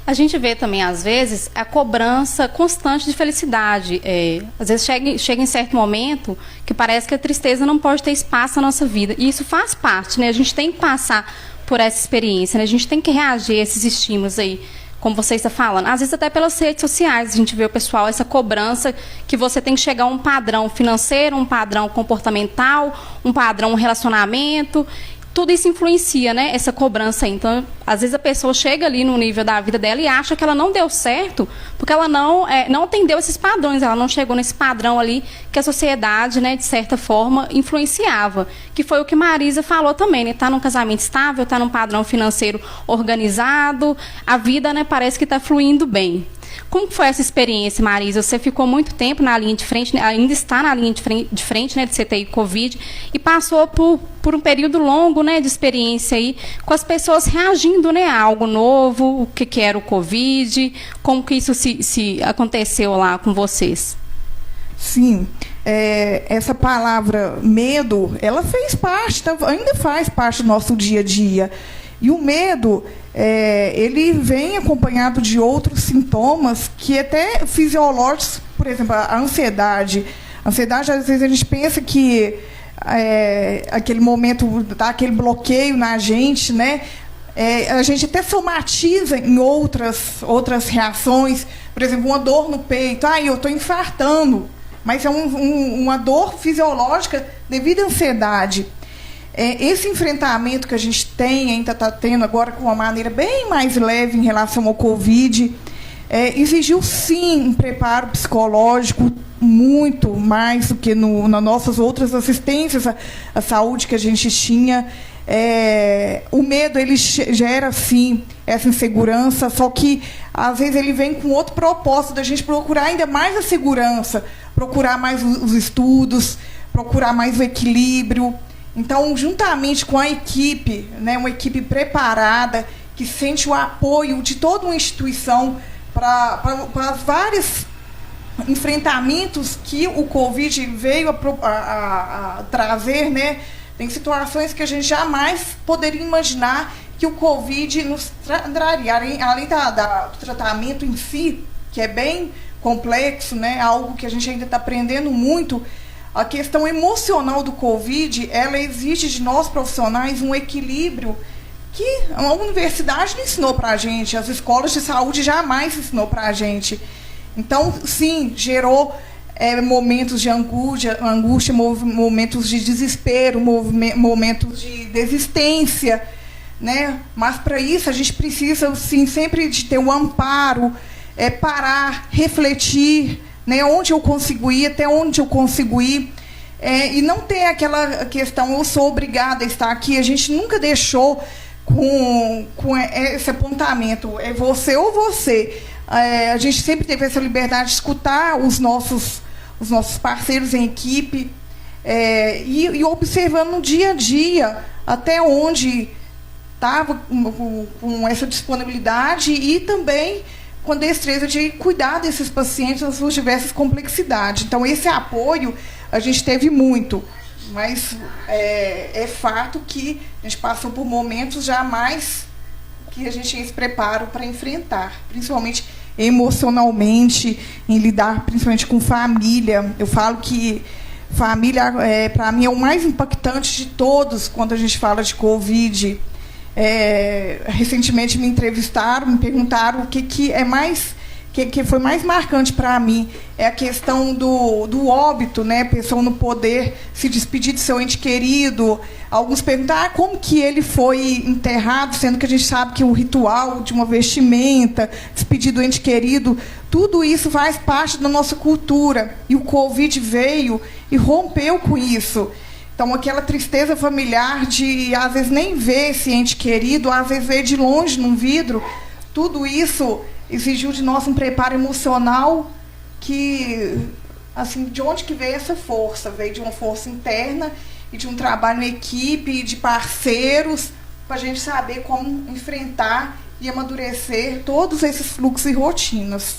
A gente vê também, às vezes, a cobrança constante de felicidade. Às vezes chega em certo momento que parece que a tristeza não pode ter espaço na nossa vida. E isso faz parte, né? A gente tem que passar por essa experiência, né? A gente tem que reagir a esses estímulos aí, como você está falando. Às vezes até pelas redes sociais, a gente vê o pessoal, essa cobrança que você tem que chegar a um padrão financeiro, um padrão comportamental, um padrão relacionamento. Tudo isso influencia, né, essa cobrança aí. Então, às vezes a pessoa chega ali no nível da vida dela e acha que ela não deu certo porque ela não atendeu esses padrões, ela não chegou nesse padrão ali que a sociedade, né, de certa forma, influenciava. Que foi o que Marisa falou também, né? Está num casamento estável, está num padrão financeiro organizado, a vida, né, parece que está fluindo bem. Como foi essa experiência, Marisa? Você ficou muito tempo na linha de frente, ainda está na linha de frente, né, de CTI Covid, e passou por um período longo, né, de experiência aí, com as pessoas reagindo, né, a algo novo, o que era o Covid, como que isso se aconteceu lá com vocês? Sim, essa palavra medo, ela fez parte, ainda faz parte do nosso dia a dia. E o medo, ele vem acompanhado de outros sintomas que até fisiológicos, por exemplo, a ansiedade. A ansiedade, às vezes, a gente pensa que aquele momento dá aquele bloqueio na gente, né? A gente até somatiza em outras reações. Por exemplo, uma dor no peito. Eu estou infartando. Mas é uma dor fisiológica devido à ansiedade. Esse enfrentamento que a gente ainda está tendo agora com uma maneira bem mais leve em relação ao Covid, exigiu, sim, um preparo psicológico muito mais do que nas nossas outras assistências à saúde que a gente tinha. O medo, ele gera, sim, essa insegurança, só que, às vezes, ele vem com outro propósito, da gente procurar ainda mais a segurança, procurar mais os estudos, procurar mais o equilíbrio. Então, juntamente com a equipe, né, uma equipe preparada, que sente o apoio de toda uma instituição para vários enfrentamentos que o Covid veio a trazer, né? Tem situações que a gente jamais poderia imaginar que o Covid nos traria, além do tratamento em si, que é bem complexo, né? Algo que a gente ainda está aprendendo muito. A questão emocional do Covid, ela exige de nós profissionais um equilíbrio que a universidade não ensinou para a gente, as escolas de saúde jamais ensinou para a gente. Então, sim, gerou momentos de angústia, momentos de desespero, momentos de desistência, né? Mas, para isso, a gente precisa, sim, sempre de ter um amparo, parar, refletir, né, onde eu consigo ir, até onde eu consigo ir, e não ter aquela questão, eu sou obrigada a estar aqui. A gente nunca deixou com esse apontamento, é você ou você. A gente sempre teve essa liberdade de escutar os nossos parceiros em equipe, e observando no dia a dia até onde estava com essa disponibilidade e também com a destreza de cuidar desses pacientes nas suas diversas complexidades. Então, esse apoio a gente teve muito, mas é fato que a gente passou por momentos jamais que a gente tinha esse preparo para enfrentar, principalmente emocionalmente, em lidar principalmente com família. Eu falo que família, para mim, é o mais impactante de todos quando a gente fala de Covid. Recentemente me entrevistaram, me perguntaram o que foi mais marcante para mim. É a questão do óbito, né? A pessoa não poder se despedir de seu ente querido. Alguns perguntam como que ele foi enterrado, sendo que a gente sabe que o ritual de uma vestimenta, despedir do ente querido, tudo isso faz parte da nossa cultura. E o Covid veio e rompeu com isso. Então, aquela tristeza familiar de, às vezes, nem ver esse ente querido, às vezes, ver de longe num vidro, tudo isso exigiu de nós um preparo emocional que, assim, de onde que veio essa força? Veio de uma força interna e de um trabalho em equipe, de parceiros, para a gente saber como enfrentar e amadurecer todos esses fluxos e rotinas.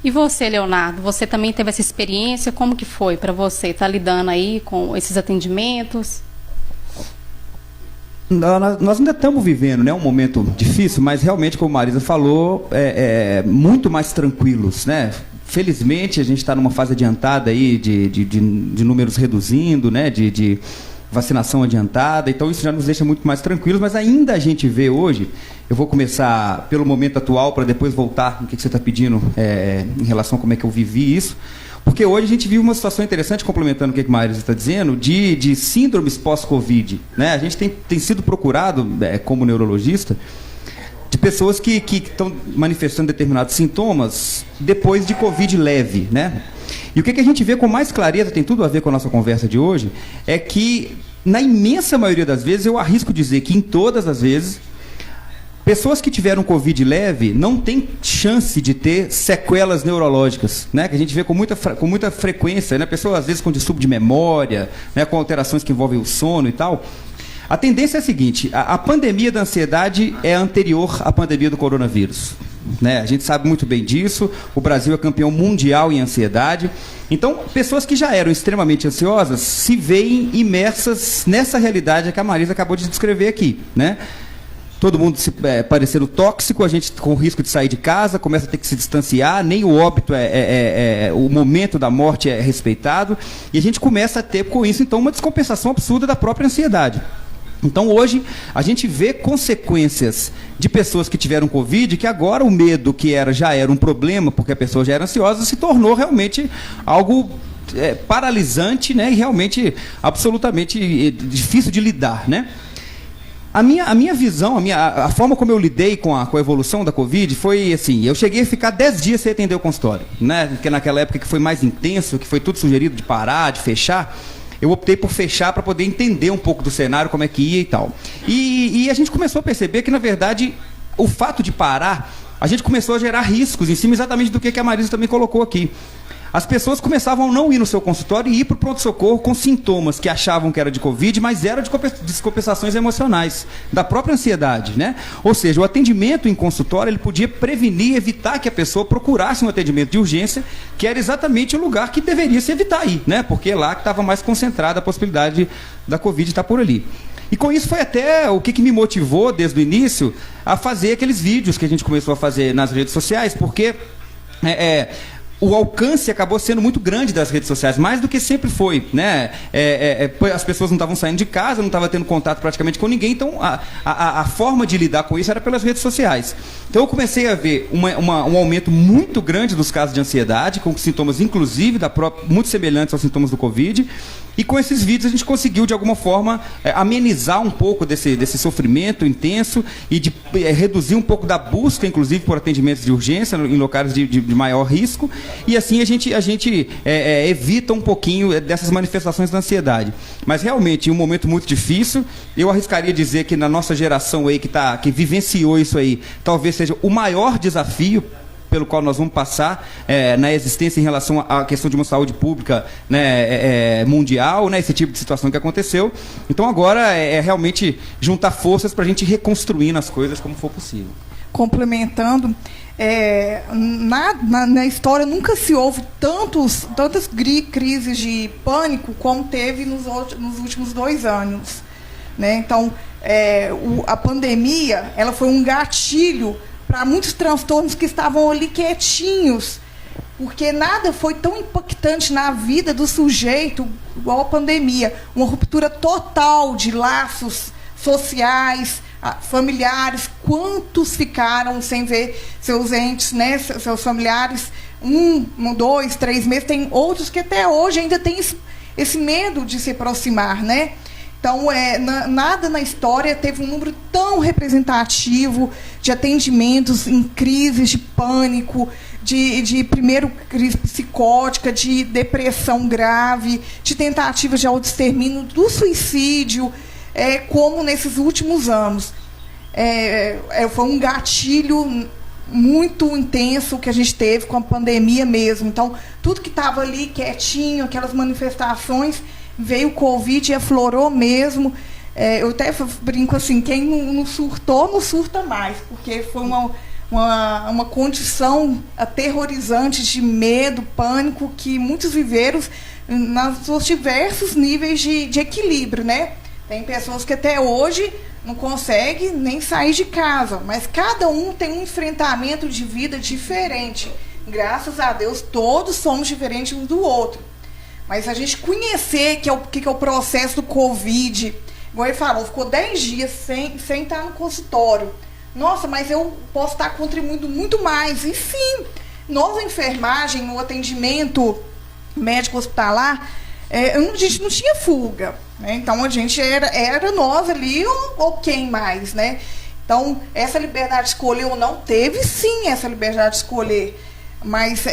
E você, Leonardo, você também teve essa experiência? Como que foi para você estar lidando aí com esses atendimentos? Nós ainda estamos vivendo, né, um momento difícil, mas realmente, como a Marisa falou, muito mais tranquilos, né? Felizmente, a gente está numa fase adiantada aí de números reduzindo, né, de vacinação adiantada, então isso já nos deixa muito mais tranquilos, mas ainda a gente vê hoje, eu vou começar pelo momento atual, para depois voltar no que você está pedindo em relação a como é que eu vivi isso, porque hoje a gente vive uma situação interessante, complementando o que a Marisa está dizendo, de síndromes pós-Covid, né? A gente tem sido procurado, como neurologista, de pessoas que estão manifestando determinados sintomas depois de Covid leve, né? E o que a gente vê com mais clareza, tem tudo a ver com a nossa conversa de hoje, é que, na imensa maioria das vezes, eu arrisco dizer que em todas as vezes, pessoas que tiveram Covid leve não têm chance de ter sequelas neurológicas, né? Que a gente vê com muita frequência, né? Pessoas, às vezes, com distúrbio de memória, né? Com alterações que envolvem o sono e tal. A tendência é a seguinte, a pandemia da ansiedade é anterior à pandemia do coronavírus, né? A gente sabe muito bem disso, o Brasil é campeão mundial em ansiedade. Então, pessoas que já eram extremamente ansiosas se veem imersas nessa realidade que a Marisa acabou de descrever aqui, né? Todo mundo parecendo tóxico, a gente com risco de sair de casa, começa a ter que se distanciar, nem o óbito o momento da morte é respeitado, e a gente começa a ter com isso, então, uma descompensação absurda da própria ansiedade. Então, hoje, a gente vê consequências de pessoas que tiveram Covid, que agora o medo que já era um problema, porque a pessoa já era ansiosa, se tornou realmente algo paralisante, né, e realmente absolutamente difícil de lidar, né? A minha visão, a forma como eu lidei com a evolução da Covid foi assim, eu cheguei a ficar 10 dias sem atender o consultório, né? Porque naquela época que foi mais intenso, que foi tudo sugerido de parar, de fechar, eu optei por fechar para poder entender um pouco do cenário, como é que ia e tal. E a gente começou a perceber que, na verdade, o fato de parar, a gente começou a gerar riscos em cima exatamente do que a Marisa também colocou aqui. As pessoas começavam a não ir no seu consultório e ir para o pronto-socorro com sintomas que achavam que era de Covid, mas eram de descompensações emocionais, da própria ansiedade, né? Ou seja, o atendimento em consultório, ele podia prevenir, evitar que a pessoa procurasse um atendimento de urgência, que era exatamente o lugar que deveria se evitar ir, né? Porque é lá que estava mais concentrada a possibilidade da Covid estar por ali. E com isso foi até o que me motivou, desde o início, a fazer aqueles vídeos que a gente começou a fazer nas redes sociais, porque o alcance acabou sendo muito grande das redes sociais, mais do que sempre foi, né? As pessoas não estavam saindo de casa, não estavam tendo contato praticamente com ninguém, então a forma de lidar com isso era pelas redes sociais. Então eu comecei a ver um aumento muito grande dos casos de ansiedade, com sintomas inclusive muito semelhantes aos sintomas do Covid, e com esses vídeos a gente conseguiu de alguma forma amenizar um pouco desse sofrimento intenso e de reduzir um pouco da busca, inclusive por atendimentos de urgência em locais de maior risco. E assim a gente evita um pouquinho dessas manifestações da ansiedade. Mas realmente, em um momento muito difícil, eu arriscaria dizer que na nossa geração aí que vivenciou isso aí, talvez seja o maior desafio pelo qual nós vamos passar na existência em relação à questão de uma saúde pública, né, mundial, né, esse tipo de situação que aconteceu. Então agora realmente juntar forças para a gente ir reconstruindo as coisas como for possível. Complementando, na história nunca se houve tantas crises de pânico como teve nos últimos 2 anos, né? Então, a pandemia ela foi um gatilho para muitos transtornos que estavam ali quietinhos, porque nada foi tão impactante na vida do sujeito igual a pandemia. Uma ruptura total de laços sociais, familiares. Quantos ficaram sem ver seus entes, né, seus familiares 1, 2, 3 meses? Tem outros que até hoje ainda têm esse medo de se aproximar, né? Então, nada na história teve um número tão representativo de atendimentos em crises de pânico, de primeiro crise psicótica, de depressão grave, de tentativas de autoextermínio, do suicídio, como nesses últimos anos. Foi um gatilho muito intenso que a gente teve com a pandemia mesmo. Então, tudo que estava ali quietinho, aquelas manifestações, veio o Covid e aflorou mesmo. Eu até brinco assim, quem não surtou, não surta mais, porque foi uma condição aterrorizante de medo, pânico, que muitos viveram nos seus diversos níveis de equilíbrio, né? Tem pessoas que até hoje não consegue nem sair de casa, mas cada um tem um enfrentamento de vida diferente. Graças a Deus, todos somos diferentes um do outro. Mas a gente conhecer que é o processo do Covid, igual ele falou, ficou 10 dias sem estar no consultório. Nossa, mas eu posso estar contribuindo muito mais. Enfim, nós, a enfermagem, no atendimento médico hospitalar, a gente não tinha fuga, né? Então a gente era nós ali ou quem mais, né? Então essa liberdade de escolher ou não, teve sim essa liberdade de escolher, mas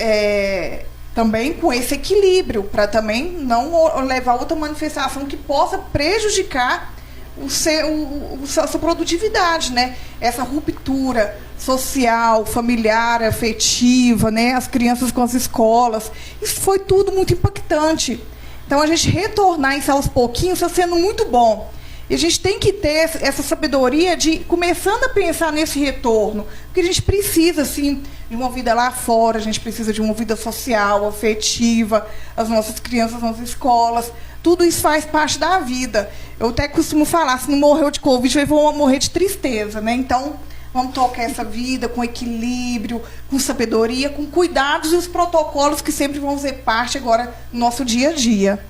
também com esse equilíbrio, para também não levar outra manifestação que possa prejudicar a sua produtividade, né? Essa ruptura social, familiar, afetiva, né? As crianças com as escolas, isso foi tudo muito impactante. Então, a gente retornar isso aos pouquinhos está sendo muito bom. E a gente tem que ter essa sabedoria de começando a pensar nesse retorno. Porque a gente precisa, sim, de uma vida lá fora, a gente precisa de uma vida social, afetiva, as nossas crianças nas escolas. Tudo isso faz parte da vida. Eu até costumo falar, se não morreu de Covid, vou morrer de tristeza, né? Então, vamos tocar essa vida com equilíbrio, com sabedoria, com cuidados e os protocolos que sempre vão fazer parte agora do nosso dia a dia.